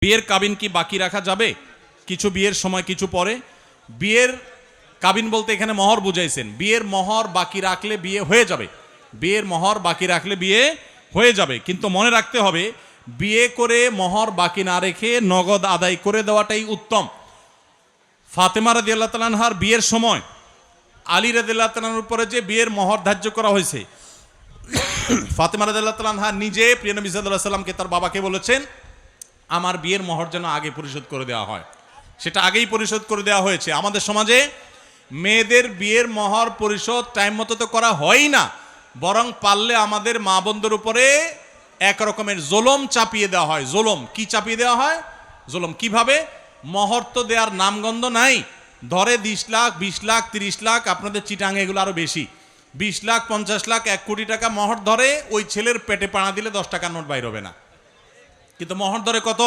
বিয়ের কাবিন কি বাকি রাখা যাবে? কিছু বিয়ের সময় কিছু পরে। বিয়ের কাবিন বলতে এখানে মহর বুঝাইছেন। বিয়ের মহর বাকি রাখলে বিয়ে হয়ে যাবে, বিয়ের মহর বাকি রাখলে বিয়ে হয়ে যাবে, কিন্তু মনে রাখতে হবে বিয়ে করে মহর বাকি না রেখে নগদ আদায় করে দেওয়াটাই উত্তম। ফাতেমা রাদিয়াল্লাহু তাআলা আনহার বিয়ের সময় আলী রাদিয়াল্লাহু তাআলার উপরে যে বিয়ের মহর ধার্য করা হয়েছে, ফাতেমা রাদিয়াল্লাহু তাআলা আনহা নিজে প্রিয় নবী সাল্লাল্লাহু আলাইহি ওয়াসাল্লামকে তার বাবাকে বলেছেন আমার বিয়ের মহর যেন আগে পরিশোধ করে দেওয়া হয়। সেটা আগেই পরিশোধ করে দেওয়া হয়েছে। আমাদের সমাজে মেয়েদের বিয়ের মহর পরিশোধ টাইম মতো তো করা হয়ই না, বরং পারলে আমাদের মা বোনদের উপরে এক রকমের জুলুম চাপিয়ে দেওয়া হয়। জুলুম কি চাপিয়ে দেওয়া হয়? জুলুম কিভাবে? মহর তো দেওয়ার নামগন্ধ নাই, ধরে 10 লাখ 20 লাখ 30 লাখ, আপনাদের চিটাং এগুলো আরো বেশি, 20 লাখ 50 লাখ 1 কোটি টাকা মহর ধরে, ওই ছেলের পেটে পাড়া দিলে 10 টাকার নোট বাইর হবে না, কিন্তু মহর ধরে কত?